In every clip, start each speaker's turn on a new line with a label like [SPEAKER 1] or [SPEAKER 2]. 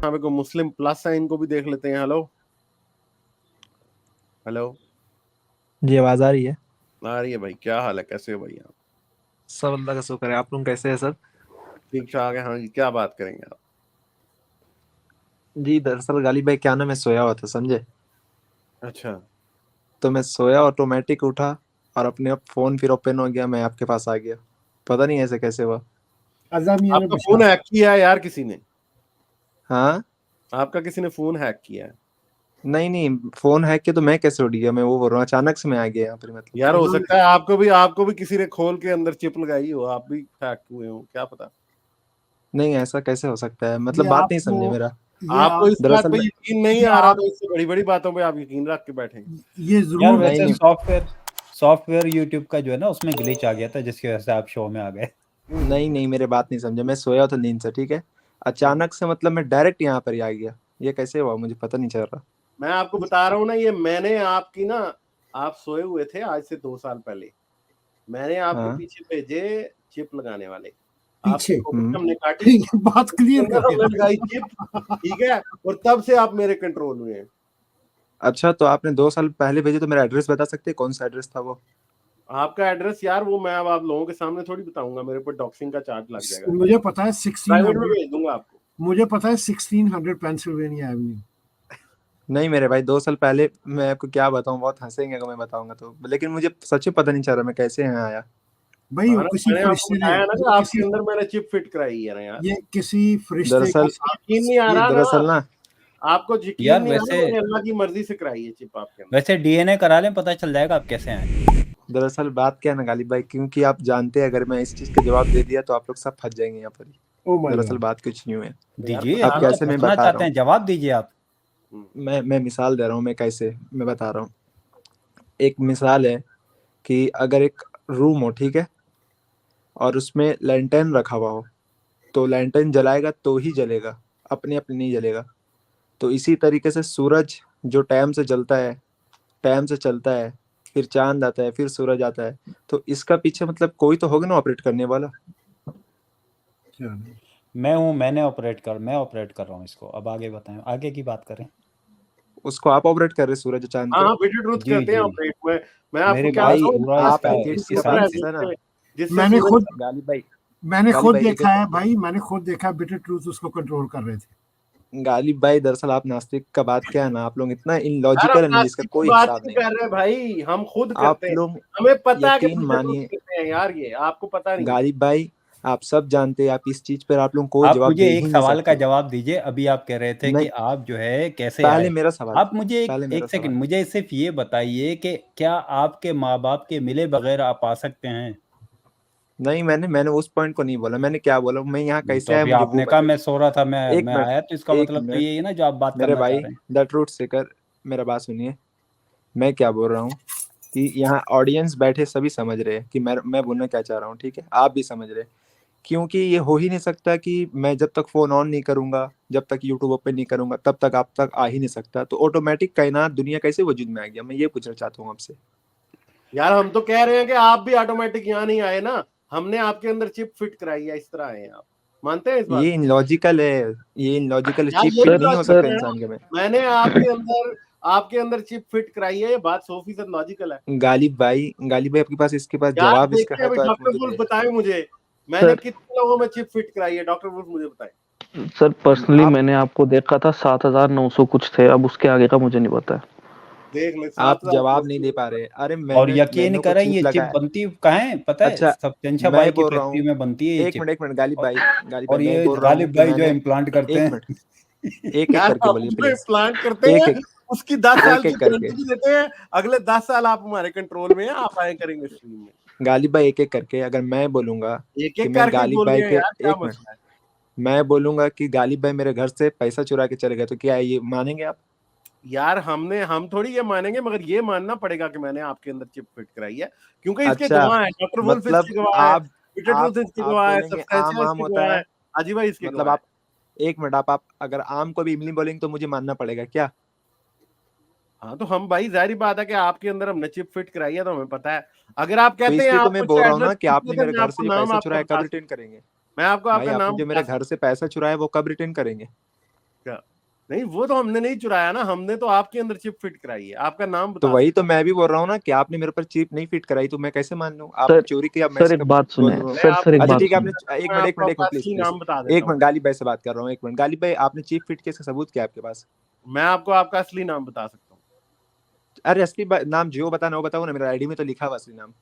[SPEAKER 1] यहाँ पे कोई मुस्लिम प्लस है, इनको भी देख लेते हैं। हेलो हेलो,
[SPEAKER 2] जी आवाज आ रही है।
[SPEAKER 1] आ रही है भाई। क्या हाल है, कैसे हो भाई आप?
[SPEAKER 2] सब अल्लाह का शुक्र है। आप लोग कैसे हैं सर?
[SPEAKER 1] ठीक ठाक है। हाँ जी, क्या बात करेंगे आप?
[SPEAKER 2] जी दरअसल गालिब भाई क्या ना, मैं सोया हुआ था समझे।
[SPEAKER 1] अच्छा,
[SPEAKER 2] तो मैं सोया, ऑटोमेटिक उठा और अपने आप फोन फिर ओपन हो गया, मैं आपके पास आ गया। पता नहीं ऐसे कैसे हुआ।
[SPEAKER 3] अजामिया
[SPEAKER 1] आपका फोन
[SPEAKER 3] बशार
[SPEAKER 1] हैक किया है यार किसी ने?
[SPEAKER 2] हाँ।
[SPEAKER 1] आपका किसी ने फोन हैक किया है?
[SPEAKER 2] नहीं नहीं, फोन हैक के तो मैं कैसे उठ गया, मैं वो बोल रहा हूँ अचानक से मैं आ गया यहाँ पर मतलब।
[SPEAKER 1] यार हो
[SPEAKER 3] अजाम
[SPEAKER 1] सकता है आपको भी किसी ने खोल के अंदर चिप लगाई हो, आप भी हैक हुए हो, क्या पता।
[SPEAKER 2] नहीं ऐसा कैसे हो सकता है, मतलब
[SPEAKER 3] ये
[SPEAKER 2] बात नहीं
[SPEAKER 3] आपको
[SPEAKER 2] समझे मेरा।
[SPEAKER 3] ये
[SPEAKER 1] आपको
[SPEAKER 3] आप
[SPEAKER 1] इस बात
[SPEAKER 2] दरअसल
[SPEAKER 1] पे यकीन नहीं
[SPEAKER 3] ये
[SPEAKER 1] आ रहा
[SPEAKER 3] आप
[SPEAKER 1] तो इससे बड़ी बड़ी बातों पे आप यकीन रख के बैठे।
[SPEAKER 3] ये
[SPEAKER 4] यार
[SPEAKER 3] जरूर
[SPEAKER 2] नहीं
[SPEAKER 4] वैसे
[SPEAKER 2] नहीं
[SPEAKER 4] सॉफ्टवेयर यूट्यूब का जो है ना, उसमें ग्लिच आ गया था, जिसकी वजह से आप शो में आ गए।
[SPEAKER 2] नहीं नहीं, मेरे बात नहीं समझे। मैं सोया था नींद से, ठीक है। अचानक से मतलब मैं डायरेक्ट यहाँ पर ही आ गया। ये कैसे हुआ मुझे पता नहीं चल रहा।
[SPEAKER 1] मैं आपको बता रहा हूँ ना, ये मैंने आपकी ना, आप सोए हुए थे आज से 2 साल पहले, मैंने आपके
[SPEAKER 2] हाँ।
[SPEAKER 1] पीछे भेजे चिप लगाने वाले। आपकी
[SPEAKER 3] पीछे
[SPEAKER 1] खोपड़ी हमने काटी,
[SPEAKER 3] ये बात
[SPEAKER 1] उसके
[SPEAKER 3] क्लियर
[SPEAKER 1] अंदर
[SPEAKER 3] करके
[SPEAKER 1] हमने लगाई चिप,
[SPEAKER 3] रखो।
[SPEAKER 1] ठीक है, और तब से आप मेरे कंट्रोल में हैं।
[SPEAKER 2] अच्छा तो आपने 2 साल पहले भेजे, तो मेरा एड्रेस बता सकते हैं कौन सा एड्रेस था वो?
[SPEAKER 1] आपका एड्रेस यार वो मैं अब आप लोगों के सामने थोड़ी बताऊंगा, मेरे ऊपर डॉक्सिंग का चार्ज लग जाएगा।
[SPEAKER 3] मुझे पता है
[SPEAKER 1] प्राइवेट में
[SPEAKER 3] 1600,
[SPEAKER 1] भेज दूंगा आपको।
[SPEAKER 3] मुझे पता है 1600 पेंसिल्वेनिया एवेन्यू।
[SPEAKER 2] नहीं मेरे भाई, 2 साल पहले मैं आपको क्या बताऊं, बहुत हंसेंगे अगर मैं बताऊंगा तो, लेकिन मुझे सच में पता नहीं चल रहा मैं कैसे यहाँ आया।
[SPEAKER 3] भाई वो
[SPEAKER 1] हाँ ना,
[SPEAKER 3] किसी
[SPEAKER 1] मैंने आपको
[SPEAKER 3] फरिश्ते ने,
[SPEAKER 1] बताया ना कि
[SPEAKER 3] ये
[SPEAKER 1] आपके
[SPEAKER 3] किसी
[SPEAKER 1] अंदर मैंने चिप फिट कराई है ना यार।
[SPEAKER 3] ये किसी फरिश्ते
[SPEAKER 2] दरअसल
[SPEAKER 3] की
[SPEAKER 1] यकीन नहीं आ
[SPEAKER 2] ये
[SPEAKER 1] रहा ना,
[SPEAKER 2] दरअसल ना
[SPEAKER 1] आपको यकीन
[SPEAKER 4] यार
[SPEAKER 1] नहीं आ रहा,
[SPEAKER 4] वैसे
[SPEAKER 1] मैंने अल्लाह की मर्जी से कराई है चिप आपके अंदर।
[SPEAKER 4] वैसे डीएनए करा लें, पता चल जाएगा आप कैसे हैं।
[SPEAKER 2] दरअसल बात क्या है ना गालिब भाई, क्योंकि आप जानते हैं अगर मैं इस चीज का जवाब दे दिया तो आप लोग सब फंस जाएंगे यहाँ पर ही।
[SPEAKER 3] ओ माय
[SPEAKER 2] दरअसल
[SPEAKER 3] गॉड।
[SPEAKER 2] बात कुछ यूं है।
[SPEAKER 1] तो यार
[SPEAKER 4] दीजिए,
[SPEAKER 2] अब
[SPEAKER 4] आप
[SPEAKER 1] फंसाना
[SPEAKER 4] तो
[SPEAKER 2] कैसे मैं
[SPEAKER 4] फंसना
[SPEAKER 2] बता रहा
[SPEAKER 4] चाहते
[SPEAKER 2] हूँ।
[SPEAKER 4] हैं, जवाब दीजिए आप।
[SPEAKER 1] हम्म,
[SPEAKER 2] मैं मिसाल दे रहा हूँ, मैं कैसे मैं बता रहा हूँ। एक मिसाल है कि अगर एक रूम हो, ठीक है, और उसमें लैंटर्न रखा हुआ हो, तो लैंटर्न जलाएगा तो ही जलेगा, अपने अपने नहीं जलेगा। तो इसी तरीके से सूरज जो टाइम से जलता है, टाइम से चलता है, फिर चांद आता है, फिर सूरज आता है, तो इसका पीछे मतलब कोई तो होगा ना ऑपरेट करने वाला।
[SPEAKER 4] मैं ऑपरेट कर रहा हूँ इसको। अब आगे बताएं, आगे की बात करें।
[SPEAKER 2] उसको आप ऑपरेट कर रहे सूरज और चांद
[SPEAKER 1] हाँ
[SPEAKER 2] को।
[SPEAKER 1] हाँ, बिल्कुल ट्रुथ
[SPEAKER 4] जी
[SPEAKER 1] करते हैं
[SPEAKER 4] जी,
[SPEAKER 1] ऑपरेट में। मैं आपको
[SPEAKER 4] मेरी
[SPEAKER 1] क्या
[SPEAKER 4] बात
[SPEAKER 2] भाई
[SPEAKER 1] बताऊँ,
[SPEAKER 4] पूरा
[SPEAKER 2] आप
[SPEAKER 4] इसका
[SPEAKER 2] एथिक्स के
[SPEAKER 1] स्कूटर है
[SPEAKER 4] ईसानी
[SPEAKER 2] प्रेक्टिस
[SPEAKER 4] से।
[SPEAKER 2] है ना।
[SPEAKER 1] जिससे
[SPEAKER 3] मैंने
[SPEAKER 1] सूरज।
[SPEAKER 3] खुद
[SPEAKER 2] गालिब भाई,
[SPEAKER 3] मैंने
[SPEAKER 2] गालिब
[SPEAKER 3] खुद
[SPEAKER 2] भाई एक एक
[SPEAKER 3] देखा है
[SPEAKER 2] करके।
[SPEAKER 3] भाई, मैंने खुद देखा बिटर ट्रूथ उसको कंट्रोल कर रहे थे।
[SPEAKER 2] गालिब भाई दरअसल आप नास्तिक का बात क्या है ना, आप लोग इतना
[SPEAKER 1] यार हम
[SPEAKER 2] इलॉजिकल है ना जिसका
[SPEAKER 1] नास्तिक की
[SPEAKER 2] कोई
[SPEAKER 1] बात
[SPEAKER 2] हिसाब
[SPEAKER 1] नहीं
[SPEAKER 2] नहीं।
[SPEAKER 1] कर रहे भाई, हम खुद
[SPEAKER 2] आप
[SPEAKER 1] करते हैं।
[SPEAKER 2] लोग
[SPEAKER 1] हमें पता है कि
[SPEAKER 2] यकीन
[SPEAKER 1] बिटर ट्रुथ
[SPEAKER 2] मानिए
[SPEAKER 1] करते हैं यार, ये आपको पता नहीं है।
[SPEAKER 2] गालिब भाई, आप सब जानते हैं, आप इस चीज पर आप लोग कोई
[SPEAKER 4] आप
[SPEAKER 2] जवाब
[SPEAKER 4] मुझे
[SPEAKER 2] दे
[SPEAKER 4] एक
[SPEAKER 2] ही नहीं
[SPEAKER 4] सवाल का
[SPEAKER 2] सकते।
[SPEAKER 4] जवाब दीजिए। अभी आप कह रहे थे कि
[SPEAKER 2] नहीं,
[SPEAKER 4] आप जो है कैसे
[SPEAKER 2] पहले
[SPEAKER 4] आए।
[SPEAKER 2] मेरा सवाल,
[SPEAKER 4] आप मुझे एक
[SPEAKER 2] पहले मेरा
[SPEAKER 4] एक
[SPEAKER 2] सवाल।
[SPEAKER 4] सेकंड, मुझे सिर्फ ये बताइए कि क्या आपके माँ बाप के मिले बगैर आप आ सकते हैं?
[SPEAKER 2] नहीं मैंने मैंने उस पॉइंट को नहीं बोला, मैंने क्या बोला, मैं यहाँ
[SPEAKER 4] तो
[SPEAKER 2] कैसे आया
[SPEAKER 4] अभी
[SPEAKER 2] मुझे वो
[SPEAKER 4] आपने कहा मैं
[SPEAKER 2] बताइए।
[SPEAKER 4] सो रहा था, मैं
[SPEAKER 2] एक
[SPEAKER 4] मैं
[SPEAKER 2] मिनट,
[SPEAKER 4] आया, तो इसका
[SPEAKER 2] एक
[SPEAKER 4] मतलब तो
[SPEAKER 2] मिनट
[SPEAKER 4] ये है ना जो आप बात
[SPEAKER 2] मेरे
[SPEAKER 4] करना चाह
[SPEAKER 2] भाई,
[SPEAKER 4] रहे हैं।
[SPEAKER 2] द ट्रूथ सेकर, मेरा बात सुनिए। मैं क्या बोल रहा हूँ कि यहाँ ऑडियंस बैठे सभी समझ रहे हैं कि मैं बोलना क्या चाह रहा हूँ, ठीक है, आप भी समझ रहे हैं। क्योंकि ये हो ही नहीं सकता कि मैं जब तक फोन ऑन नहीं करूंगा, जब तक यूट्यूब ओपन नहीं करूंगा, तब तक आप तक आ ही नहीं सकता। तो ऑटोमेटिक कायनात दुनिया कैसे वजूद में आ गया, मैं ये पूछना चाहता हूँ आपसे।
[SPEAKER 1] यार हम तो कह रहे हैं कि आप भी ऑटोमेटिक यहाँ नहीं आए ना, हमने आपके अंदर चिप फिट कराई है, इस तरह आए हैं आप। मानते हैं इस बात
[SPEAKER 2] ये इनलॉजिकल है, ये इनलॉजिकल,
[SPEAKER 1] को? यार
[SPEAKER 2] चिप
[SPEAKER 1] ये
[SPEAKER 2] फिट
[SPEAKER 1] भी
[SPEAKER 2] नहीं हो
[SPEAKER 1] लॉजिकल
[SPEAKER 2] सकता
[SPEAKER 1] है ना,
[SPEAKER 2] इंसान के में।
[SPEAKER 1] मैंने आपके अंदर चिप फिट कराई है, ये बात 100% लॉजिकल है।
[SPEAKER 2] गालिब भाई आपके पास इसके पास
[SPEAKER 1] यार
[SPEAKER 2] जवाब इसका
[SPEAKER 1] देखिए
[SPEAKER 2] है
[SPEAKER 1] अभी
[SPEAKER 2] तो आप
[SPEAKER 1] डॉक्टर
[SPEAKER 2] मुझे
[SPEAKER 1] वुल्फ
[SPEAKER 2] दे।
[SPEAKER 1] बताए मुझे, मैंने
[SPEAKER 5] सर
[SPEAKER 1] कितने लोगों में चिप फिट कराई है, डॉक्टर वुल्फ मुझे बताए।
[SPEAKER 5] सर पर्सनली
[SPEAKER 2] आप
[SPEAKER 5] मैंने आपको देखा था 7,900 कुछ थे, अब उसके आगे का मुझे नहीं पता है।
[SPEAKER 1] देख ले,
[SPEAKER 2] आप
[SPEAKER 1] 7,000
[SPEAKER 2] जवाब नहीं
[SPEAKER 1] दोस्तों
[SPEAKER 2] दे
[SPEAKER 1] को
[SPEAKER 2] पा
[SPEAKER 1] बताए।
[SPEAKER 2] रहे। अरे
[SPEAKER 4] और
[SPEAKER 2] मैंने
[SPEAKER 4] यकीन
[SPEAKER 2] मैंने को
[SPEAKER 4] करें, ये
[SPEAKER 2] चिप
[SPEAKER 4] चिप
[SPEAKER 2] लगाया।
[SPEAKER 4] बनती कहाँ है पता है?
[SPEAKER 2] अच्छा
[SPEAKER 4] सत्यंशा बाई
[SPEAKER 2] मैं
[SPEAKER 4] की
[SPEAKER 2] बोल रहा
[SPEAKER 4] फैक्ट्री
[SPEAKER 2] हूँ,
[SPEAKER 4] में बनती है ये चिप।
[SPEAKER 2] गालिब
[SPEAKER 4] और,
[SPEAKER 2] भाई, गालिब भाई
[SPEAKER 4] और
[SPEAKER 2] मैं
[SPEAKER 4] ये
[SPEAKER 2] बोल रहा हूँ
[SPEAKER 4] गालिब
[SPEAKER 2] कि
[SPEAKER 4] भाई जो
[SPEAKER 2] मैंने,
[SPEAKER 4] इम्प्लांट करते
[SPEAKER 2] एक
[SPEAKER 4] हैं।
[SPEAKER 2] मिनट, एक एक
[SPEAKER 1] यार
[SPEAKER 2] करके
[SPEAKER 1] हम
[SPEAKER 2] बोलिए
[SPEAKER 1] जो
[SPEAKER 2] प्लीज।
[SPEAKER 1] प्लान करते
[SPEAKER 2] एक
[SPEAKER 1] हैं
[SPEAKER 2] एक,
[SPEAKER 1] उसकी 10 साल
[SPEAKER 2] एक
[SPEAKER 1] की
[SPEAKER 2] एक करके
[SPEAKER 1] गारंटी भी देते हैं, अगले 10 साल आप हमारे कंट्रोल में हैं, आप आए करेंगे स्ट्रीम में।
[SPEAKER 2] गालिब भाई, एक एक करके अगर मैं बोलूंगा
[SPEAKER 1] एक
[SPEAKER 2] कि
[SPEAKER 1] एक
[SPEAKER 2] मैं
[SPEAKER 1] करके
[SPEAKER 2] गालिब भाई
[SPEAKER 1] बोलिए
[SPEAKER 2] के,
[SPEAKER 1] यार, क्या
[SPEAKER 2] एक मिनट,
[SPEAKER 1] मसला है?
[SPEAKER 2] मैं बोलूंगा कि गालिब भाई मेरे घर से पैसा चुरा के चले गए, तो क्या ये मानेंगे आप?
[SPEAKER 1] यार हम थोड़ी ये मानेंगे, मगर ये मानना पड़ेगा कि मैंने आपके अंदर चिप फिट कराई है, क्योंकि इसके
[SPEAKER 2] अच्छा
[SPEAKER 1] गवाह हैं, डॉक्टर वुल्फ
[SPEAKER 2] मतलब
[SPEAKER 1] इसके गवाह है,
[SPEAKER 2] आप
[SPEAKER 1] पीटर ट्रूथ इसके
[SPEAKER 2] आप
[SPEAKER 1] गवाह है,
[SPEAKER 2] बोलेंगे आम
[SPEAKER 1] सब्सटेंशिया
[SPEAKER 2] आम
[SPEAKER 1] इसके
[SPEAKER 2] होता
[SPEAKER 1] गवाह है,
[SPEAKER 2] है,
[SPEAKER 1] अजी भाई इसके
[SPEAKER 2] मतलब
[SPEAKER 1] गवाह है।
[SPEAKER 2] आप, एक मिनट, आप अगर आम को भी इमली बोलेंगे तो मुझे मानना पड़ेगा क्या?
[SPEAKER 1] हाँ तो हम भाई, जाहिर बात है कि आपके अंदर हमने चिप फिट कराई है, तो हमें पता है। अगर आप
[SPEAKER 2] तो
[SPEAKER 1] कहते हैं
[SPEAKER 2] इसलिए तो
[SPEAKER 1] आप
[SPEAKER 2] मैं
[SPEAKER 1] मुझसे
[SPEAKER 2] बोल रहा हूँ
[SPEAKER 1] एड्रेस
[SPEAKER 2] ना कि आपने
[SPEAKER 1] पूछते थे,
[SPEAKER 2] मेरे
[SPEAKER 1] मैं
[SPEAKER 2] घर से
[SPEAKER 1] आपको
[SPEAKER 2] जो
[SPEAKER 1] नाम
[SPEAKER 2] पैसा
[SPEAKER 1] आपका
[SPEAKER 2] चुराया
[SPEAKER 1] बता
[SPEAKER 2] कब
[SPEAKER 1] सकता
[SPEAKER 2] रिटर्न करेंगे?
[SPEAKER 1] मैं आपको
[SPEAKER 2] भाई
[SPEAKER 1] आपका
[SPEAKER 2] आपने
[SPEAKER 1] नाम
[SPEAKER 2] जो
[SPEAKER 1] बता
[SPEAKER 2] मेरे घर
[SPEAKER 1] सकता
[SPEAKER 2] से पैसा चुराया वो कब रिटर्न करेंगे?
[SPEAKER 1] क्या? नहीं, वो तो हमने नहीं चुराया ना, हमने तो आपके अंदर चिप फिट कराई है। आपका नाम
[SPEAKER 2] तो
[SPEAKER 1] बता
[SPEAKER 2] वही
[SPEAKER 1] सकते
[SPEAKER 2] तो मैं भी बोल रहा हूँ ना कि आपने मेरे पर चिप नहीं फिट कराई, तो मैं कैसे मान लूँ आपने
[SPEAKER 5] सर
[SPEAKER 2] चोरी किया? मैं
[SPEAKER 5] सर
[SPEAKER 2] से
[SPEAKER 5] एक
[SPEAKER 2] कब
[SPEAKER 5] बात
[SPEAKER 2] बोल
[SPEAKER 5] सुने
[SPEAKER 2] दूँ?
[SPEAKER 1] मैं
[SPEAKER 5] सर एक
[SPEAKER 2] अच्छा
[SPEAKER 5] बात
[SPEAKER 2] ठीक है,
[SPEAKER 5] सुने।
[SPEAKER 2] आपने एक
[SPEAKER 1] मैं
[SPEAKER 2] मिनट
[SPEAKER 1] आपको अपना
[SPEAKER 2] प्लीज
[SPEAKER 1] असली
[SPEAKER 2] प्लीज
[SPEAKER 1] नाम बता देता
[SPEAKER 2] एक मिनट,
[SPEAKER 1] हूँ।
[SPEAKER 2] गालिब भाई से बात कर रहा हूँ, एक मिनट। गालिब भाई, आपने चिप फिट किया, इसका सबूत क्या है आपके पास?
[SPEAKER 1] मैं आपको आपका असली नाम बता सकता हूँ।
[SPEAKER 2] अरे असली नाम जो बताना वो बताओ ना, मेरा आईडी में तो लिखा हुआ असली नाम।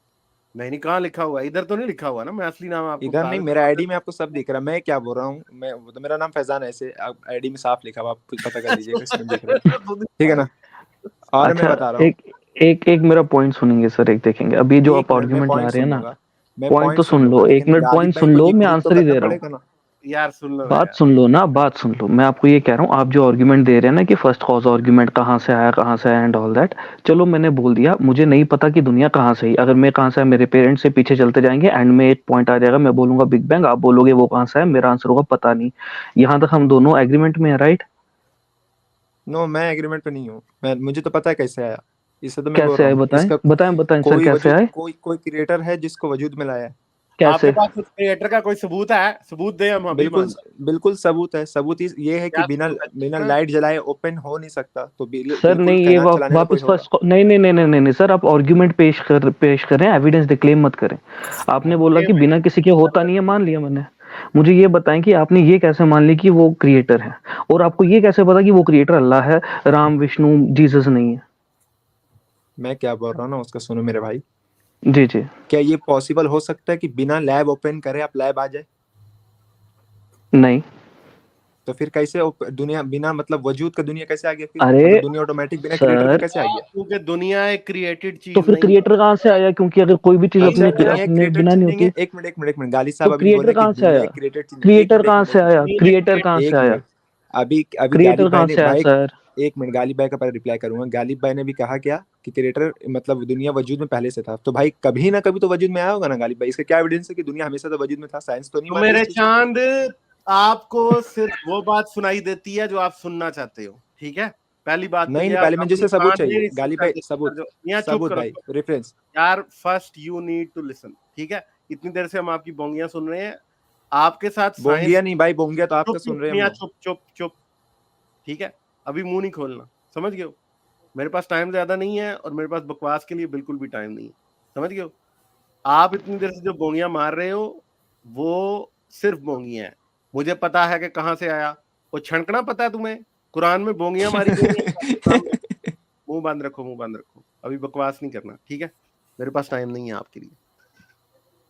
[SPEAKER 1] नहीं, कहाँ लिखा हुआ है? इधर तो नहीं लिखा हुआ ना। मैं असली नाम आपको
[SPEAKER 2] इधर
[SPEAKER 1] बता
[SPEAKER 2] नहीं,
[SPEAKER 1] देता
[SPEAKER 2] मेरा
[SPEAKER 1] हूँ।
[SPEAKER 2] आईडी में आपको सब दिख रहा है। मैं क्या बोल रहा हूँ, मैं वो तो मेरा नाम फैजान है, ऐसे आईडी में साफ लिखा हुआ, आप खुद पता कर लीजिएगा, इसमें दिख रहा है, ठीक है ना? और मैं
[SPEAKER 5] अच्छा,
[SPEAKER 2] बता रहा हूँ,
[SPEAKER 5] एक एक एक मेरा पॉइंट सुनेंगे सर, एक देखेंगे। अभी जो
[SPEAKER 2] एक
[SPEAKER 5] आप
[SPEAKER 2] मिनट मैं
[SPEAKER 5] आर्गुमेंट ला
[SPEAKER 2] पॉइंट
[SPEAKER 5] रहे हैं
[SPEAKER 2] सुन
[SPEAKER 5] ना,
[SPEAKER 2] लूंगा, मैं
[SPEAKER 5] पॉइंट तो
[SPEAKER 2] पॉइंट सुन
[SPEAKER 5] सुन
[SPEAKER 2] लूंगा,
[SPEAKER 5] लो, एक
[SPEAKER 2] लेकिन
[SPEAKER 5] मिनट
[SPEAKER 2] गालिब
[SPEAKER 5] पॉइंट
[SPEAKER 2] भाई
[SPEAKER 5] सुन
[SPEAKER 2] को
[SPEAKER 5] लो,
[SPEAKER 2] ये
[SPEAKER 5] मैं
[SPEAKER 2] प्रूफ तो
[SPEAKER 5] आंसर ही
[SPEAKER 2] करना
[SPEAKER 5] दे रहा हूँ।
[SPEAKER 2] पड़ेगा ना।
[SPEAKER 1] यार सुन लो ना
[SPEAKER 5] बात
[SPEAKER 1] यार।
[SPEAKER 5] सुन लो ना, बात सुन लो। मैं आपको ये कह रहा हूँ, आप जो आर्गुमेंट दे रहे हैं ना कि फर्स्ट कॉज आर्गुमेंट कहाँ से आया, कहाँ से आया एंड ऑल दैट, चलो मैंने बोल दिया, मुझे नहीं पता कि दुनिया कहाँ से आई। अगर मैं कहाँ से आया, मेरे पेरेंट्स से पीछे चलते जाएंगे, एंड में एक पॉइंट आ जाएगा, मैं बोलूंगा बिग बैंग, आप बोलोगे वो कहाँ से आया, मेरा आंसर होगा पता नहीं। यहाँ तक हम दोनों एग्रीमेंट में है, राइट?
[SPEAKER 2] नो, मैं एग्रीमेंट पे नहीं हूँ, मैं मुझे तो पता है कैसे आया, इससे तो मैं बोल
[SPEAKER 5] कैसे
[SPEAKER 2] रहा
[SPEAKER 5] आए
[SPEAKER 2] हूँ
[SPEAKER 5] बताएं,
[SPEAKER 2] इसका
[SPEAKER 5] बताएं बताएं सर,
[SPEAKER 2] कोई
[SPEAKER 5] कैसे
[SPEAKER 2] वजूद,
[SPEAKER 5] आए,
[SPEAKER 2] कोई क्रिएटर है जिसको वजूद में लाया है।
[SPEAKER 1] आपके
[SPEAKER 5] कैसे?
[SPEAKER 1] पास उस क्रिएटर का कोई सबूत है? सबूत दे, हम अभी
[SPEAKER 2] बिल्कुल
[SPEAKER 1] मान जाए।
[SPEAKER 2] बिल्कुल सबूत है। सबूत ये है कि
[SPEAKER 1] क्या
[SPEAKER 2] बिना
[SPEAKER 1] सबूत है?
[SPEAKER 2] बिना
[SPEAKER 1] हाँ?
[SPEAKER 2] लाइट जलाए ओपन हो नहीं सकता, तो
[SPEAKER 5] सर
[SPEAKER 2] बिल्कुल
[SPEAKER 5] नहीं, ये
[SPEAKER 2] कायनात चलाने वाला कोई
[SPEAKER 5] वापस
[SPEAKER 2] होगा।
[SPEAKER 5] फर्स्ट, नहीं नहीं नहीं नहीं नहीं नहीं, सर आप आर्गुमेंट पेश करें, एविडेंस डिक्लेम मत करें। आपने बोला कि बिना किसी के होता नहीं है, मान लिया मैंने। मुझे ये बताएं कि आपने ये कैसे मान ली कि वो क्रिएटर है, और आपको ये कैसे पता कि वो क्रिएटर अल्लाह है, राम विष्णु जीसस नहीं है?
[SPEAKER 2] मैं क्या बोल रहा हूँ ना, उसका सुनो मेरे भाई।
[SPEAKER 5] जी जी।
[SPEAKER 2] क्या ये पॉसिबल हो सकता है कि बिना लैब ओपन करे आप लैब आ जाए?
[SPEAKER 5] नहीं।
[SPEAKER 2] तो फिर कैसे दुनिया बिना मतलब वजूद का दुनिया कैसे आ गया फिर?
[SPEAKER 5] अरे
[SPEAKER 2] मतलब दुनिया ऑटोमेटिक बिना क्रिएटर के
[SPEAKER 5] सर,
[SPEAKER 2] कैसे आ गया?
[SPEAKER 1] क्योंकि दुनिया एक क्रिएटेड
[SPEAKER 5] तो
[SPEAKER 1] चीज
[SPEAKER 5] फिर
[SPEAKER 1] नहीं
[SPEAKER 5] क्रिएटर कहाँ से आया? क्योंकि अगर कोई भी चीज
[SPEAKER 1] है।
[SPEAKER 2] अच्छा,
[SPEAKER 5] अपने
[SPEAKER 2] दुनिया एक
[SPEAKER 5] अपने
[SPEAKER 2] क्रिएटेड
[SPEAKER 5] बिना
[SPEAKER 2] चीज
[SPEAKER 5] नहीं
[SPEAKER 2] नहीं है।
[SPEAKER 5] होती,
[SPEAKER 2] एक मिनट
[SPEAKER 5] तो
[SPEAKER 2] साहब, अभी
[SPEAKER 5] क्रिएटर
[SPEAKER 2] बोले कि
[SPEAKER 5] कहाँ से
[SPEAKER 2] दुनिया
[SPEAKER 5] आया?
[SPEAKER 2] एक क्रिएटेड चीज नहीं।
[SPEAKER 5] क्रिएटर कहाँ से आया?
[SPEAKER 1] जमीन एक
[SPEAKER 5] क्रिएटर कहाँ
[SPEAKER 1] created-
[SPEAKER 5] से
[SPEAKER 2] एक
[SPEAKER 5] आया?
[SPEAKER 2] मिनट, अभी
[SPEAKER 5] क्रिएटर
[SPEAKER 2] गालिब भाई
[SPEAKER 5] कहाँ
[SPEAKER 2] ने
[SPEAKER 5] से आया
[SPEAKER 2] भाई,
[SPEAKER 5] सर?
[SPEAKER 2] एक मिनट, गालिब भाई का पहले रिप्लाई करूंगा। गालिब भाई ने भी कहा क्या कि क्रिएटर मतलब दुनिया वजूद में पहले से था, तो भाई कभी ना कभी तो वजूद में आया होगा ना गालिब भाई। इसका क्या एविडेंस है कि दुनिया हमेशा तो वजूद में था? साइंस तो नहीं
[SPEAKER 1] तो
[SPEAKER 2] मान रही
[SPEAKER 1] मेरे
[SPEAKER 2] इस चीज को।
[SPEAKER 1] चांद, आपको सिर्फ वो बात सुनाई देती है जो आप सुनना चाहते हो, ठीक है? पहली बात तो
[SPEAKER 2] नहीं
[SPEAKER 1] ये,
[SPEAKER 2] नहीं,
[SPEAKER 1] आप
[SPEAKER 2] पहले मुझे
[SPEAKER 1] अपनी
[SPEAKER 2] इससे सबूत
[SPEAKER 1] कान
[SPEAKER 2] चाहिए
[SPEAKER 1] नहीं
[SPEAKER 2] गालिब
[SPEAKER 1] सुनना
[SPEAKER 2] भाई,
[SPEAKER 1] जिस
[SPEAKER 2] सबूत।
[SPEAKER 1] जो, यहाँ चुप
[SPEAKER 2] सबूत
[SPEAKER 1] करो
[SPEAKER 2] भाई,
[SPEAKER 1] चुप।
[SPEAKER 2] रेफरेंस।
[SPEAKER 1] यार first you need to listen, ठीक है? इतनी देर से हम आपकी बोंगियां सुन रहे हैं। आपके साथ
[SPEAKER 2] बोंगिया
[SPEAKER 1] साइंस,
[SPEAKER 2] नहीं भाई, बोंगिया तो आपका
[SPEAKER 1] चुप
[SPEAKER 2] सुन
[SPEAKER 1] चुप
[SPEAKER 2] रहे हैं हम
[SPEAKER 1] मियां,
[SPEAKER 2] लोग।
[SPEAKER 1] चुप चुप चुप, ठीक है? अभी मुंह नहीं खोलना, समझ गए हो? मेरे पास टाइम ज्यादा नहीं है, और मेरे पास बकवास के लिए बिल्कुल भी टाइम नहीं है, समझ गए हो? आप इतनी देर से जो बोंगियां मार रहे हो, वो सिर्फ बोंगियां हैं। मुझे पता है कि कहां से आया। वो छनकना पता है तुम्हें? कुरान में बोंगियां मारी गई हैं अल्लाह के सामने। मुंह बंद रखो, मुंह बंद रखो, अभी बकवास नहीं करना, ठीक है? मेरे पास टाइम नहीं है आपके लिए।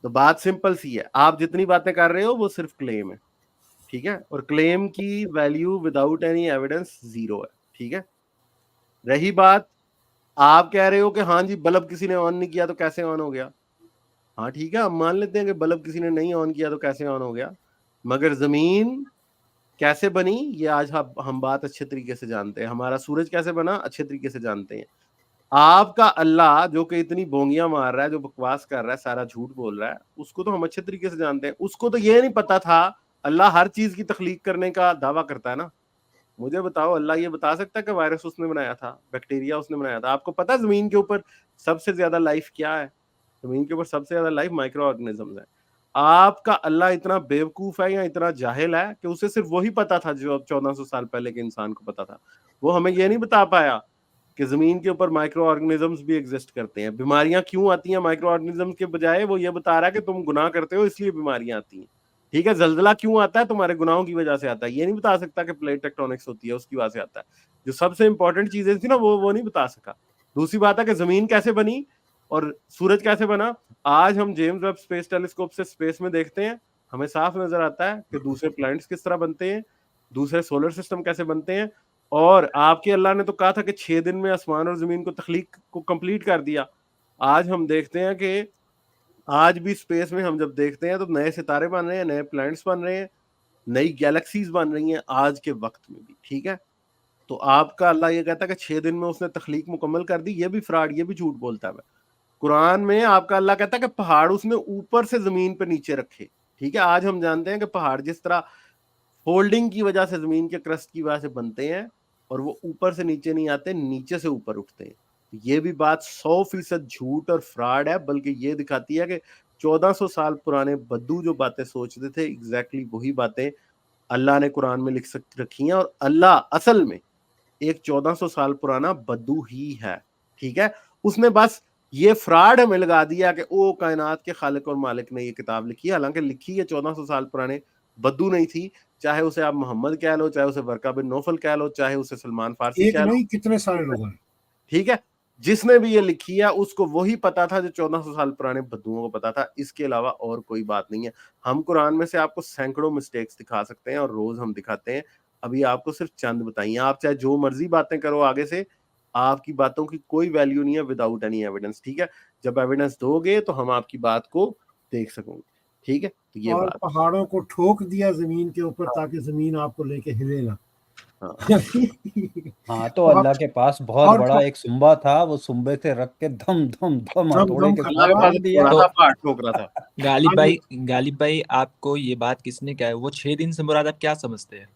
[SPEAKER 1] तो बात सिंपल सी है, आप जितनी बातें कर रहे हो वो सिर्फ क्लेम है, ठीक है? और क्लेम की value without any evidence zero है, ठीक है? रही बात, आप कह रहे हो कि हाँ जी बल्ब किसी ने ऑन नहीं किया तो कैसे ऑन हो गया। हाँ ठीक है, हम मान लेते हैं कि बल्ब किसी ने नहीं ऑन किया तो कैसे ऑन हो गया, मगर जमीन कैसे बनी ये आज हम बात अच्छे तरीके से जानते हैं। हमारा सूरज कैसे बना अच्छे तरीके से जानते हैं। आपका अल्लाह जो कि इतनी बोंगियां मार रहा है, जो बकवास कर रहा है, सारा झूठ बोल रहा है, उसको तो हम अच्छे तरीके से जानते हैं। उसको तो ये नहीं पता था अल्लाह हर चीज की तख्लीक करने का दावा करता है ना। मुझे बताओ, अल्लाह ये बता सकता है कि वायरस उसने बनाया था, बैक्टीरिया उसने बनाया था? आपको पता है जमीन के ऊपर सबसे ज्यादा लाइफ क्या है? जमीन के ऊपर सबसे ज्यादा लाइफ माइक्रो ऑर्गेनिज्म है। आपका अल्लाह इतना बेवकूफ है या इतना जाहिल है कि उसे सिर्फ वही पता था जो 1400 साल पहले के इंसान को पता था। वो हमें ये नहीं बता पाया कि जमीन के ऊपर माइक्रो ऑर्गेनिजम्स भी एग्जिस्ट करते हैं। बीमारियां क्यों आती हैं माइक्रो ऑर्गेनिजम्स के बजाय, वो ये बता रहा है कि तुम गुनाह करते हो इसलिए बीमारियां आती हैं, ठीक है? जलजला क्यों आता है? तुम्हारे गुनाहों की वजह से आता है। ये नहीं बता सकता कि प्लेट टेक्टोनिक्स होती है उसकी वजह से आता है। जो सबसे इंपॉर्टेंट चीजें थी ना, वो नहीं बता सका। दूसरी बात है कि जमीन कैसे बनी और सूरज कैसे बना। आज हम जेम्स वेब स्पेस टेलीस्कोप से स्पेस में देखते हैं, हमें साफ नजर आता है कि दूसरे प्लैनेट्स किस तरह बनते हैं, दूसरे सोलर सिस्टम कैसे बनते हैं। और आपके अल्लाह ने तो कहा था कि 6 दिन में आसमान और जमीन को तख्लीक को कंप्लीट कर दिया। आज हम देखते हैं कि आज भी स्पेस में हम जब देखते हैं तो नए सितारे बन रहे हैं, नए प्लैनेट्स बन रहे हैं, नई गैलेक्सीज बन रही हैं आज के वक्त में भी, ठीक है? तो आपका अल्लाह ये कहता है कि 6 दिन में उसने तख्लीक मुकम्मल कर दी, ये भी फ्रॉड, ये भी झूठ बोलता है। कुरान में आपका अल्लाह कहता है कि पहाड़ उसने ऊपर से जमीन पे नीचे रखे, ठीक है? आज हम जानते हैं कि पहाड़ जिस तरह फोल्डिंग की वजह से जमीन के क्रस्ट की वजह से बनते हैं, और वो ऊपर से नीचे नहीं आते, नीचे से ऊपर उठते हैं। ये भी बात 100% झूठ और फ्रॉड है, बल्कि ये दिखाती है कि 1400 साल पुराने बद्दू जो बातें सोचते थे, एग्जैक्टली वही बातें अल्लाह ने कुरान में लिख रखी हैं, और अल्लाह असल में एक 1400 साल पुराना बद्दू ही है, ठीक है। उसने बस ये फ्रॉड हमें लगा दिया कि ओ कायनात के खालिक और मालिक ने ये किताब लिखी है, हालांकि लिखी है 1400 साल पुराने बद्दू नहीं थी। चाहे उसे आप मोहम्मद कह लो, चाहे उसे वर्का बिन नौफल कह लो, चाहे उसे सलमान फारसी
[SPEAKER 3] एक
[SPEAKER 1] कह लो,
[SPEAKER 3] नहीं कितने सारे लोगों ने,
[SPEAKER 1] ठीक है। जिसने भी ये लिखी है उसको वही पता था जो 1400 साल पुराने बद्दुओं को पता था, इसके अलावा और कोई बात नहीं है। हम कुरान में से आपको सैकड़ों मिस्टेक्स दिखा सकते हैं और रोज हम दिखाते हैं, अभी आपको सिर्फ चंद बताइए। आप चाहे जो मर्जी बातें करो आगे से, आपकी बातों की कोई वैल्यू नहीं है विदाउट एनी एविडेंस, ठीक है। जब एविडेंस दोगे तो हम आपकी बात को देख सकेंगे, ठीक है। तो ये
[SPEAKER 3] और
[SPEAKER 1] बात,
[SPEAKER 3] पहाड़ों को ठोक दिया जमीन के ऊपर ताकि जमीन आपको लेके हिले ना।
[SPEAKER 1] हाँ।
[SPEAKER 4] हाँ, तो अल्लाह के पास बहुत
[SPEAKER 3] और
[SPEAKER 4] बड़ा एक सुम्बा था, वो सुम्बे से रख के धम धम धम हथौड़े के
[SPEAKER 1] अल्लाह के
[SPEAKER 4] साथ
[SPEAKER 1] पास
[SPEAKER 4] मार दिया।
[SPEAKER 1] थोड़ा सा पहाड़ ठोक रहा था।
[SPEAKER 2] गालिब भाई आपको ये बात किसने कहा है? वो 6 दिन से मुराद आप क्या समझते हैं?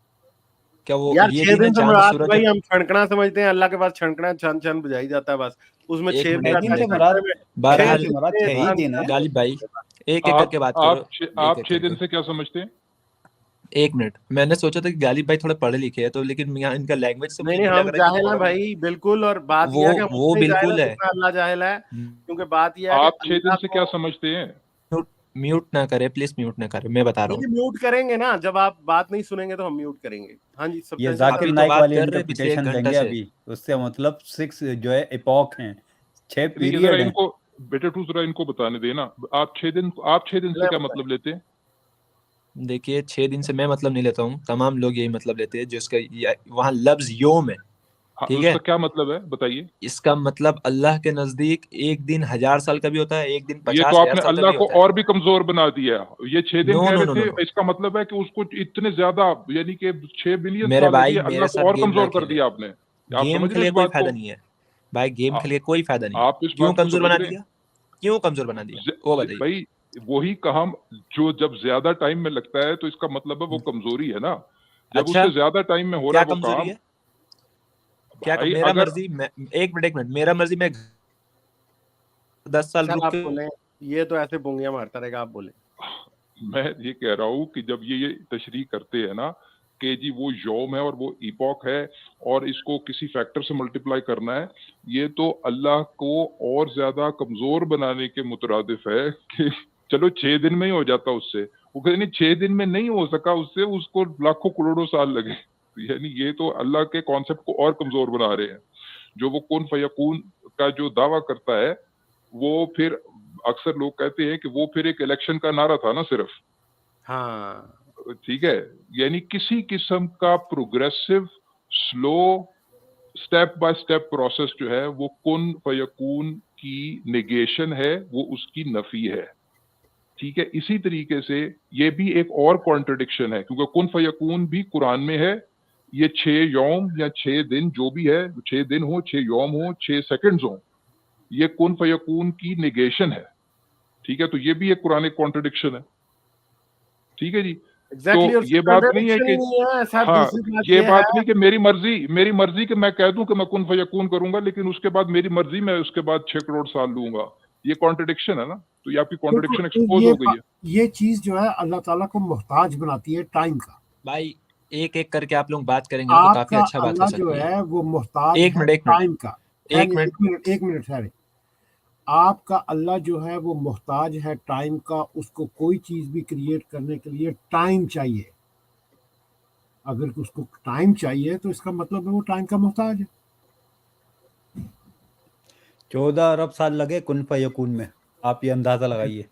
[SPEAKER 2] क्या वो
[SPEAKER 1] यार
[SPEAKER 2] ये
[SPEAKER 1] 6
[SPEAKER 2] दिन है
[SPEAKER 1] दिन से
[SPEAKER 2] चांद
[SPEAKER 1] मुराद
[SPEAKER 2] सूरज?
[SPEAKER 1] भाई हम छणकना समझते हैं, अल्लाह के पास छणकना छन छन बजाई जाता है बस, उसमें 6
[SPEAKER 2] एक
[SPEAKER 1] दिन
[SPEAKER 2] मिनट,
[SPEAKER 1] का
[SPEAKER 4] दिन से
[SPEAKER 1] टाइम
[SPEAKER 4] मुराद
[SPEAKER 1] है।
[SPEAKER 2] बहरहाल
[SPEAKER 4] मुराद 6 ही दिन है।
[SPEAKER 2] गालिब भाई एक एक करके बात करो।
[SPEAKER 6] आप 6 दिन से क्या समझते हैं?
[SPEAKER 2] एक मिनट, मैंने सोचा था कि गालिब भाई थोड़े पढ़े लिखे हैं तो, लेकिन यहाँ इनका लैंग्वेज से मुझे
[SPEAKER 1] नहीं
[SPEAKER 2] नहीं
[SPEAKER 1] हम
[SPEAKER 2] लग रहा है कि
[SPEAKER 1] जाहिल हैं
[SPEAKER 2] थोड़ा
[SPEAKER 1] भाई, बिल्कुल। और बात यह है कि हम
[SPEAKER 2] वो
[SPEAKER 1] उतने जाहिल
[SPEAKER 2] बिल्कुल
[SPEAKER 1] हैं
[SPEAKER 2] है।
[SPEAKER 1] जितना अल्लाह जाहिल है, क्योंकि बात यह है
[SPEAKER 6] आप
[SPEAKER 1] कि
[SPEAKER 6] 6 दिन
[SPEAKER 1] अल्लाह
[SPEAKER 6] से क्या
[SPEAKER 1] को
[SPEAKER 6] समझते हैं?
[SPEAKER 2] म्यूट ना करे प्लीज, म्यूट ना करे, मैं बता रहा हूँ।
[SPEAKER 1] म्यूट करेंगे ना, जब आप बात नहीं सुनेंगे तो हम म्यूट करेंगे। हाँ जी,
[SPEAKER 4] ये
[SPEAKER 1] सब्सटेंशियल
[SPEAKER 4] जाकिर
[SPEAKER 2] अभी तो
[SPEAKER 4] नाइक
[SPEAKER 2] बात
[SPEAKER 4] वाली
[SPEAKER 2] कर रहे पिछले 1
[SPEAKER 4] इंटरप्रिटेशन
[SPEAKER 2] घंटा
[SPEAKER 4] देंगे
[SPEAKER 2] से।
[SPEAKER 4] अभी, उससे मतलब 6 जो है एपॉक हैं, 6
[SPEAKER 6] नहीं, जरा
[SPEAKER 4] पीरियड हैं।
[SPEAKER 6] इनको बेटे टू जरा इनको बताने देना। आप 6 दिन से क्या मतलब लेते हैं?
[SPEAKER 2] देखिए 6 दिन से मैं मतलब नहीं लेता हूँ, तमाम लोग यही मतलब लेते हैं जिसका वहाँ लफ्ज योम है,
[SPEAKER 6] हाँ,
[SPEAKER 2] ठीक है।
[SPEAKER 6] उसका क्या मतलब है बताइए?
[SPEAKER 2] इसका मतलब अल्लाह के नजदीक एक दिन 1000 साल का भी होता है, एक दिन
[SPEAKER 6] ये तो
[SPEAKER 2] 50,000
[SPEAKER 6] आपने
[SPEAKER 2] साल का
[SPEAKER 6] अल्लाह
[SPEAKER 2] भी
[SPEAKER 6] को
[SPEAKER 2] होता है।
[SPEAKER 6] और भी कमजोर बना दिया। ये 6 दिन
[SPEAKER 2] नो
[SPEAKER 6] कह
[SPEAKER 2] नो
[SPEAKER 6] रहे
[SPEAKER 2] नो
[SPEAKER 6] थे,
[SPEAKER 2] नो,
[SPEAKER 6] इसका मतलब है कि उसको इतने ज्यादा, यानी कि 6 बिलियन
[SPEAKER 2] मेरे
[SPEAKER 6] साल है
[SPEAKER 2] भाई
[SPEAKER 6] जी,
[SPEAKER 2] मेरे
[SPEAKER 6] अल्लाह को
[SPEAKER 2] साथ
[SPEAKER 6] और
[SPEAKER 2] गेम ना
[SPEAKER 6] कमजोर कर
[SPEAKER 2] खेले,
[SPEAKER 6] दिया आपने। आप
[SPEAKER 2] गेम
[SPEAKER 6] समझ रहे
[SPEAKER 2] खेल
[SPEAKER 6] हैं
[SPEAKER 2] के
[SPEAKER 6] इस
[SPEAKER 2] कोई
[SPEAKER 6] बात
[SPEAKER 2] फायदा
[SPEAKER 6] को?
[SPEAKER 2] नहीं है भाई, गेम
[SPEAKER 6] आ-
[SPEAKER 2] खेल के कोई फायदा नहीं है।
[SPEAKER 6] आप इस
[SPEAKER 2] क्यों
[SPEAKER 6] बात को
[SPEAKER 2] कमजोर
[SPEAKER 6] समझ
[SPEAKER 2] बना
[SPEAKER 6] रहे
[SPEAKER 2] दिया? क्यों कमजोर बना दिया वो बताइए।
[SPEAKER 6] भाई वही कहा, जो जब ज्यादा टाइम में लगता है तो इसका मतलब है वो कमजोरी है ना। जब
[SPEAKER 2] अच्छा,
[SPEAKER 6] उससे ज्यादा टाइम में हो
[SPEAKER 2] क्या
[SPEAKER 6] रहा है वो
[SPEAKER 2] कमजोरी
[SPEAKER 6] काम,
[SPEAKER 2] है? क्या
[SPEAKER 6] भाई
[SPEAKER 2] मेरा
[SPEAKER 6] अगर
[SPEAKER 2] मर्जी, एक मिनट, मेरा मर्जी मैं 10 साल
[SPEAKER 1] सर
[SPEAKER 2] रुक
[SPEAKER 1] आप
[SPEAKER 2] के
[SPEAKER 1] बोले, ये तो ऐसे बोंगियां मारता रहेगा, आप बोले।
[SPEAKER 6] मैं ये कह रहा हूँ कि जब ये तशरीह करते हैं ना कि जी वो यौम है और वो इपॉक है और इसको किसी फैक्टर से मल्टीप्लाई करना है, ये तो अल्लाह को और ज्यादा कमजोर बनाने के मुतरादिफ है कि चलो 6 दिन में ही हो जाता उससे। वो कहते नहीं 6 दिन में नहीं हो सका उससे, उसको लाखों करोड़ों साल लगे। यानी ये तो अल्लाह के कॉन्सेप्ट को और कमजोर बना रहे हैं। जो वो कुन फयकून का जो दावा करता है, वो फिर अक्सर लोग कहते हैं कि वो फिर एक इलेक्शन का नारा था ना सिर्फ।
[SPEAKER 1] हाँ,
[SPEAKER 6] ठीक है, यानी किसी किस्म का progressive slow step by step process जो है वो कुन फयकून की नेगेशन है, वो उसकी नफी है। ठीक है, इसी तरीके से ये भी एक और कॉन्ट्रडिक्शन है, क्योंकि कुन फयकून भी कुरान में है। ये 6 यौम या 6 दिन जो भी है, 6 दिन हो, 6 यौम हो, 6 सेकंड्स हो, ये कुन फयकून की नेगेशन है। ठीक है, तो ये भी एक कुरान कॉन्ट्रडिक्शन है। ठीक है जी।
[SPEAKER 1] एग्जैक्टली।
[SPEAKER 6] तो
[SPEAKER 1] और
[SPEAKER 6] ये बात नहीं है
[SPEAKER 1] contradiction
[SPEAKER 6] कि
[SPEAKER 1] ही नहीं है सर,
[SPEAKER 6] हाँ,
[SPEAKER 1] दूसरी बात
[SPEAKER 6] ये
[SPEAKER 1] ये
[SPEAKER 6] बात
[SPEAKER 1] है,
[SPEAKER 6] नहीं कि मेरी मर्जी कि मैं कह दूं कि मैं कुन फयकून करूंगा, लेकिन उसके बाद मेरी मर्जी मैं उसके बाद 6 करोड़ साल लूंगा। ये कॉन्ट्रडिक्शन है ना। तो ये आपकी कॉन्ट्रडिक्शन एक्सपोज हो गई है।
[SPEAKER 3] ये चीज जो है अल्लाह ताला को मोहताज बनाती है टाइम का।
[SPEAKER 2] भाई एक एक करके आप लोग बात करेंगे ना तो काफी
[SPEAKER 3] आपका
[SPEAKER 2] अच्छा बात हो
[SPEAKER 3] अल्लाह जो
[SPEAKER 2] सकती है।
[SPEAKER 3] है वो मोहताज
[SPEAKER 2] एक
[SPEAKER 3] है
[SPEAKER 2] मिनट,
[SPEAKER 3] टाइम का।
[SPEAKER 2] एक मिनट।
[SPEAKER 3] एक मिनट ठहरे। आपका अल्लाह जो है वो मोहताज है टाइम का, उसको कोई चीज भी क्रिएट करने के लिए टाइम चाहिए। अगर उसको टाइम चाहिए तो इसका मतलब है वो टाइम का मोहताज है।
[SPEAKER 4] 14 अरब साल लगे कुन फयकून में, आप ये अंदाजा लगाइए।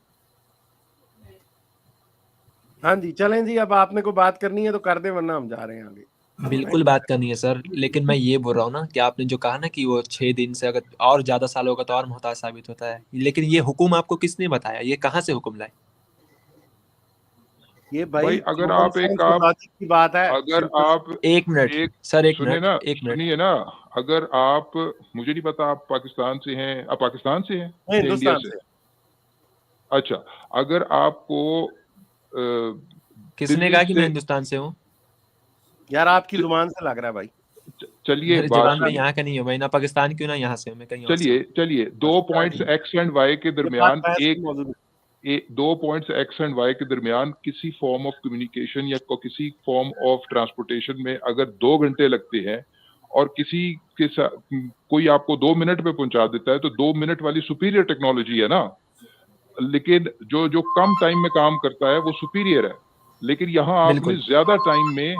[SPEAKER 1] हाँ जी, चलें जी, अब आपने को बात करनी है तो कर दे, वरना हम जा रहे हैं आगे।
[SPEAKER 2] बिल्कुल बात करनी है सर, लेकिन मैं ये बोल रहा हूँ ना कि आपने जो कहा ना कि वो 6 दिन से अगर और ज्यादा साल होगा तो और मोहताज साबित होता है, लेकिन ये हुक्म आपको किसने बताया? ये कहाँ से हुक्म लाए?
[SPEAKER 1] ये
[SPEAKER 6] भाई
[SPEAKER 1] भाई
[SPEAKER 6] अगर
[SPEAKER 1] common
[SPEAKER 6] आप एक
[SPEAKER 1] sense
[SPEAKER 6] काम,
[SPEAKER 1] logic की बात है।
[SPEAKER 6] अगर
[SPEAKER 1] Simple-
[SPEAKER 6] आप
[SPEAKER 2] एक मिनट
[SPEAKER 6] एक
[SPEAKER 2] सर, एक
[SPEAKER 6] सुनिए
[SPEAKER 2] मिनट,
[SPEAKER 6] ना,
[SPEAKER 2] एक मिनट।
[SPEAKER 6] सुनिए ना, अगर आप, मुझे नहीं पता आप पाकिस्तान से हैं, आप पाकिस्तान से हैं
[SPEAKER 1] नहीं,
[SPEAKER 6] या इंडिया
[SPEAKER 1] हिंदुस्तान
[SPEAKER 6] से?
[SPEAKER 1] से।
[SPEAKER 6] अच्छा, अगर आपको
[SPEAKER 2] किसने
[SPEAKER 6] दिल्ली
[SPEAKER 2] कहा कि मैं
[SPEAKER 6] से,
[SPEAKER 2] हिंदुस्तान से हूँ?
[SPEAKER 1] यार आपकी जुबान से लग रहा है भाई।
[SPEAKER 6] चलिए
[SPEAKER 2] मेरी
[SPEAKER 6] बात
[SPEAKER 2] जुबान पे
[SPEAKER 6] सुनिए,
[SPEAKER 2] यहाँ का नहीं है भाई, ना पाकिस्तान क्यों ना यहाँ से हूँ, मैं कहीं और से हूँ।
[SPEAKER 6] चलिए 2 पॉइंट्स एक्स एंड वाई के
[SPEAKER 1] ये बात
[SPEAKER 6] दरमियान
[SPEAKER 1] बहस की
[SPEAKER 6] एक
[SPEAKER 1] मौजूद है।
[SPEAKER 6] दो पॉइंट्स एक्स एंड वाई के दरमियान किसी फॉर्म ऑफ कम्युनिकेशन या किसी फॉर्म ऑफ ट्रांसपोर्टेशन में अगर 2 घंटे लगते हैं और किसी के साथ कोई आपको 2 मिनट में पहुंचा देता है, तो 2 मिनट वाली सुपीरियर टेक्नोलॉजी है ना, लेकिन जो कम टाइम में काम करता है वो सुपीरियर है। लेकिन यहाँ आपने
[SPEAKER 2] बिल्कुल।
[SPEAKER 6] ज्यादा टाइम में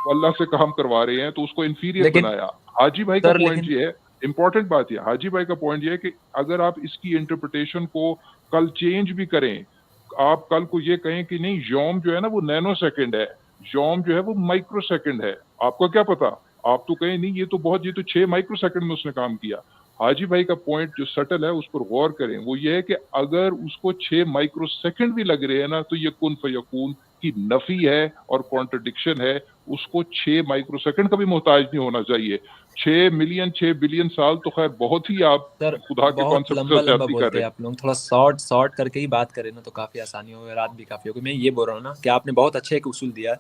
[SPEAKER 6] अल्लाह से काम करवा रहे हैं, तो उसको इन्फीरियर
[SPEAKER 2] लेकिन
[SPEAKER 6] बनाया। हाजी भाई का
[SPEAKER 2] सर
[SPEAKER 6] पॉइंट
[SPEAKER 2] लेकिन
[SPEAKER 6] ये है, इंपॉर्टेंट बात ये, हाजी भाई का पॉइंट ये है कि अगर आप इसकी इंटरप्रिटेशन को कल चेंज भी करें, आप कल को ये कहें कि नहीं यौम जो है ना वो नैनो सेकंड है, यौम जो है वो माइक्रो सेकंड है, आपको क्या पता, आप तो कहें नहीं ये तो 6 माइक्रो सेकंड में उसने काम किया। हाजी भाई का पॉइंट जो सटल है उस पर गौर करें, वो ये है कि अगर उसको 6 माइक्रो सेकंड भी लग रहे हैं ना, तो ये कुन फयकून की नफी है और कॉन्ट्रडिक्शन है, उसको 6 माइक्रो सेकंड का भी मोहताज नहीं होना चाहिए। 6 मिलियन 6 बिलियन साल तो खैर बहुत ही आप
[SPEAKER 2] सर
[SPEAKER 6] खुदा के
[SPEAKER 2] बहुत
[SPEAKER 6] कॉन्सेप्ट
[SPEAKER 2] लंबा
[SPEAKER 6] से
[SPEAKER 2] लंबा
[SPEAKER 6] ज्यादती कर
[SPEAKER 2] बोलते
[SPEAKER 6] रहे
[SPEAKER 2] हैं
[SPEAKER 6] हैं।
[SPEAKER 2] आप लोग, थोड़ा शॉर्ट करके ही बात करें ना तो काफ़ी आसानी होगी, रात भी काफ़ी होगी। मैं ये बोल रहा हूँ ना कि आपने बहुत अच्छा एक उसूल दिया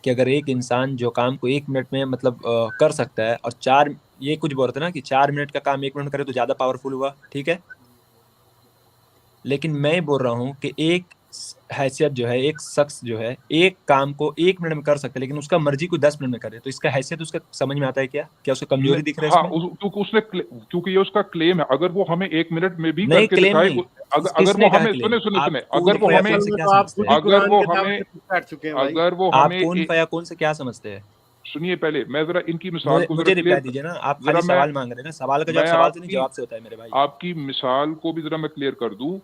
[SPEAKER 2] कि अगर एक इंसान जो काम को 1 मिनट में मतलब कर सकता है और 4 ये कुछ बोल रहे थे ना कि 4 मिनट का काम 1 मिनट करे तो ज़्यादा पावरफुल हुआ, ठीक है। लेकिन मैं बोल रहा हूँ कि एक हैसियत जो है, एक शख्स जो है एक काम को 1 मिनट में कर सकता है, लेकिन उसका मर्जी को 10 मिनट में करे, तो इसका हैसियत उसका समझ में आता है क्या उसका कमजोरी दिख रहा है
[SPEAKER 6] हाँ,
[SPEAKER 2] इसमें?
[SPEAKER 6] क्योंकि ये उसका क्लेम है, अगर वो हमें 1 मिनट में भी
[SPEAKER 2] नहीं
[SPEAKER 6] करके
[SPEAKER 2] क्लेम
[SPEAKER 6] दिखाए,
[SPEAKER 2] नहीं,
[SPEAKER 6] अगर
[SPEAKER 2] किसने
[SPEAKER 6] वो
[SPEAKER 2] कहा
[SPEAKER 6] हमें
[SPEAKER 2] क्लेम?
[SPEAKER 6] सुने
[SPEAKER 2] आप
[SPEAKER 6] अगर वो हमें
[SPEAKER 2] कौन से
[SPEAKER 1] में
[SPEAKER 2] क्या
[SPEAKER 1] तो आप
[SPEAKER 2] समझते
[SPEAKER 1] खुद
[SPEAKER 2] हैं?
[SPEAKER 1] ही
[SPEAKER 6] अगर
[SPEAKER 1] कुरान
[SPEAKER 6] वो
[SPEAKER 1] के दावे
[SPEAKER 6] हमें
[SPEAKER 1] से पीछे हट चुके हैं भाई।
[SPEAKER 6] अगर वो
[SPEAKER 2] आप
[SPEAKER 6] हमें
[SPEAKER 2] कौन फयाकून से क्या समझते हैं?
[SPEAKER 6] सुनिए, पहले मैं जरा इनकी मिसाल को
[SPEAKER 2] मुझे
[SPEAKER 6] जरा
[SPEAKER 2] रिप्लाई
[SPEAKER 6] क्लियर
[SPEAKER 2] दीजिए ना, आप
[SPEAKER 6] जरा
[SPEAKER 2] खाली सवाल मांग रहे हैं ना, सवाल का जवाब
[SPEAKER 6] मैं
[SPEAKER 2] सवाल से नहीं जवाब से होता है मेरे भाई।
[SPEAKER 6] आपकी मिसाल को भी जरा मैं क्लियर कर दूं।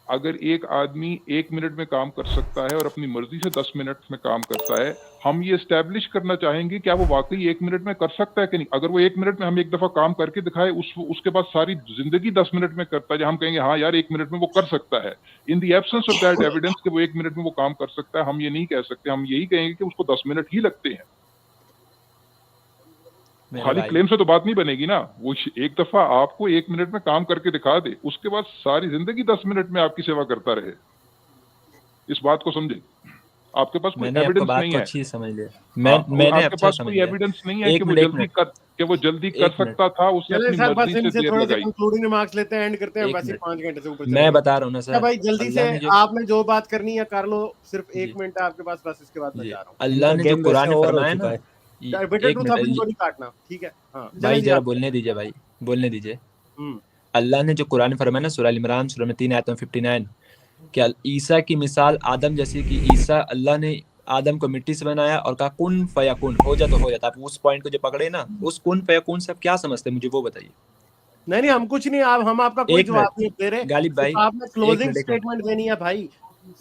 [SPEAKER 6] अगर एक आदमी 1 मिनट में काम कर सकता है और अपनी मर्जी से 10 मिनट में काम करता है, हम ये एस्टेब्लिश करना चाहेंगे क्या वो वाकई 1 मिनट में कर सकता है कि नहीं। अगर वो 1 मिनट में हम एक दफा काम करके दिखाए, उसके बाद सारी जिंदगी 10 मिनट में करता है, हम कहेंगे हाँ यार 1 मिनट में वो कर सकता है। In the absence of that evidence कि वो 1 मिनट में वो काम कर सकता है, हम ये नहीं कह सकते, हम यही कहेंगे कि उसको 10 मिनट ही लगते हैं।
[SPEAKER 2] मेरे
[SPEAKER 6] खाली
[SPEAKER 2] भाई
[SPEAKER 6] क्लेम से तो बात नहीं बनेगी ना, वो एक दफा आपको 1 मिनट में काम करके दिखा दे, उसके बाद सारी जिंदगी 10 मिनट में आपकी सेवा करता रहे। इस बात को समझे, आपके पास कोई
[SPEAKER 2] मैंने आपको
[SPEAKER 6] एविडेंस
[SPEAKER 2] बात
[SPEAKER 6] नहीं
[SPEAKER 2] को
[SPEAKER 6] है।
[SPEAKER 2] अच्छी समझ लिया,
[SPEAKER 6] मैंने
[SPEAKER 2] मैंने
[SPEAKER 6] आपके
[SPEAKER 2] अच्छा
[SPEAKER 6] पास
[SPEAKER 2] समझ
[SPEAKER 6] कोई
[SPEAKER 2] लिया।
[SPEAKER 6] एविडेंस नहीं है
[SPEAKER 2] एक
[SPEAKER 6] कि
[SPEAKER 2] मिनट, एक मिनट,
[SPEAKER 6] वो जल्दी कर
[SPEAKER 2] एक मिनट।
[SPEAKER 6] सकता था, उसने
[SPEAKER 1] चले
[SPEAKER 6] अपनी
[SPEAKER 1] सर, बस
[SPEAKER 6] मर्जी से
[SPEAKER 1] इनसे
[SPEAKER 6] देर
[SPEAKER 1] थोड़े से
[SPEAKER 6] लगाई।
[SPEAKER 1] कंक्लूडिंग रिमार्क्स लेते हैं, एंड करते हैं,
[SPEAKER 2] एक
[SPEAKER 1] वैसे ही
[SPEAKER 2] मिनट
[SPEAKER 1] 5 घंटे से ऊपर
[SPEAKER 2] मैं
[SPEAKER 1] चलेंगे।
[SPEAKER 2] बता रहा हूँ ना
[SPEAKER 1] क्या
[SPEAKER 2] सर,
[SPEAKER 1] भाई जल्दी से
[SPEAKER 2] अल्लाह ने जो
[SPEAKER 1] आपने जो बात करनी है कर लो, सिर्फ 1 मिनट है आपके पास, बस इसके बाद मैं
[SPEAKER 2] जी
[SPEAKER 1] जा रहा हूँ।
[SPEAKER 2] अल्लाह
[SPEAKER 4] इनका
[SPEAKER 2] ने जो
[SPEAKER 4] गेम
[SPEAKER 2] कुरान
[SPEAKER 4] वैसे
[SPEAKER 2] में
[SPEAKER 4] और हो
[SPEAKER 2] फरमाया
[SPEAKER 4] चुका
[SPEAKER 2] ना,
[SPEAKER 4] है।
[SPEAKER 1] बेटर
[SPEAKER 2] एक
[SPEAKER 1] ट्रूथ
[SPEAKER 2] मिनट
[SPEAKER 1] अभी को नहीं काटना, ठीक है। हाँ
[SPEAKER 2] भाई
[SPEAKER 1] चलें जी,
[SPEAKER 2] जरा
[SPEAKER 1] आप
[SPEAKER 2] बोलने दीजिए भाई, बोलने दीजिए।
[SPEAKER 1] हम्म
[SPEAKER 2] अल्लाह ने जो कुरान में फरमाया ना सूरह अल इमरान सूरह में 3 आयत में 59 कि ईसा की मिसाल आदम जैसी, कि ईसा अल्लाह ने आदम को मिट्टी से बनाया और कहा कुन फयाकुन, हो जा तो हो जाता। आप उस पॉइंट को जो पकड़े ना, उस कुन फयाकुन से आप क्या समझते हैं मुझे वो बताइए।
[SPEAKER 1] नहीं हम कुछ नहीं, आप हम आपका कोई
[SPEAKER 2] एक
[SPEAKER 1] जवाब
[SPEAKER 2] मिनट
[SPEAKER 1] नहीं दे रहे,
[SPEAKER 2] गालिब
[SPEAKER 1] सिर्फ
[SPEAKER 2] भाई,
[SPEAKER 1] आपने
[SPEAKER 2] एक
[SPEAKER 1] क्लोजिंग
[SPEAKER 2] मिनट, एक मिनट।
[SPEAKER 1] स्टेटमेंट देनी है भाई,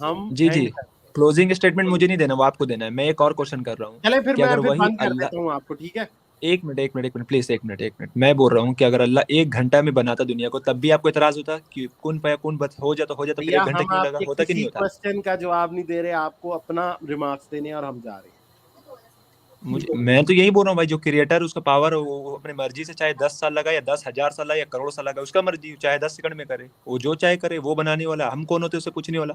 [SPEAKER 1] हम
[SPEAKER 2] जी
[SPEAKER 1] एंड
[SPEAKER 2] जी, क्लोजिंग स्टेटमेंट मुझे नहीं देना, वो आपको देना है। मैं एक और क्वेश्चन कर रहा हूँ
[SPEAKER 1] चले फिर
[SPEAKER 2] कि
[SPEAKER 1] मैं
[SPEAKER 2] अगर
[SPEAKER 1] फिर
[SPEAKER 2] वही
[SPEAKER 1] बंद कर
[SPEAKER 2] अल्लाह,
[SPEAKER 1] देता हूँ आपको, ठीक है।
[SPEAKER 2] एक मिनट प्लीज, एक मिनट। मैं बोल रहा हूँ कि अगर अल्लाह 1 घंटा में बनाता दुनिया को, तब भी आपको एतराज होता कि कुन फयाकुन हो जा तो हो जाता, फिर
[SPEAKER 1] भैया
[SPEAKER 2] 1 घंटा
[SPEAKER 1] हम
[SPEAKER 2] क्यों लगा,
[SPEAKER 1] आपके
[SPEAKER 2] होता कि नहीं
[SPEAKER 1] किसी
[SPEAKER 2] होता?
[SPEAKER 1] क्वेश्चन का जवाब नहीं दे रहे, आपको अपना रिमार्क्स देने हैं और हम जा रहे हैं।
[SPEAKER 2] मैं तो यही बोल रहा हूँ भाई, जो क्रिएटर उसका पावर वो अपनी मर्जी से चाहे 10 साल लगा या 10,000 साल लगा या करोड़ साल लगा, उसका मर्जी, चाहे 10 सेकंड में करे, वो जो चाहे करे, वो बनाने वाला। हम कौन होते उससे पूछने वाला?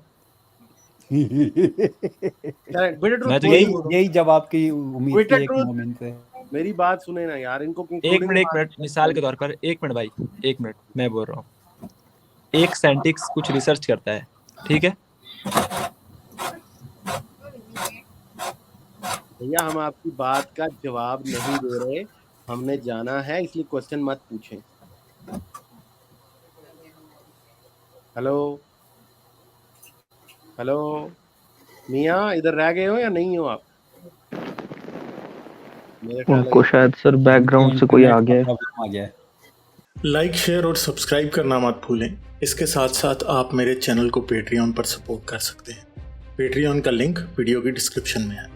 [SPEAKER 1] बेटर ट्रूथ
[SPEAKER 2] मैं तो
[SPEAKER 1] बोलिए,
[SPEAKER 2] यही बोल रहा हूँ।
[SPEAKER 4] यही जवाब की उम्मीद थी
[SPEAKER 1] बेटर
[SPEAKER 4] एक
[SPEAKER 1] ट्रूथ,
[SPEAKER 4] मोमेंट पे।
[SPEAKER 1] मेरी बात सुने ना यार, इनको
[SPEAKER 2] एक
[SPEAKER 1] कंक्लूडिंग
[SPEAKER 2] मिनट मिसाल के तौर पर, 1 मिनट भाई, 1 मिनट मैं बोल रहा हूँ। एक साइंटिस्ट कुछ रिसर्च करता है, ठीक है,
[SPEAKER 1] भैया हम आपकी बात का जवाब नहीं दे रहे, हमने जाना है, इसलिए क्वेश्चन मत पूछें। हेलो मियाँ, इधर रह गए हो या नहीं हो आप? मेरे ख्याल
[SPEAKER 5] उनको शायद सर बैकग्राउंड से कोई आ गया है।
[SPEAKER 4] प्रॉब्लम आ गया है।
[SPEAKER 7] लाइक, शेयर और सब्सक्राइब करना मत भूलें। इसके साथ साथ आप मेरे चैनल को पेट्रियन पर सपोर्ट कर सकते हैं। पेट्रियन का लिंक वीडियो की डिस्क्रिप्शन में है।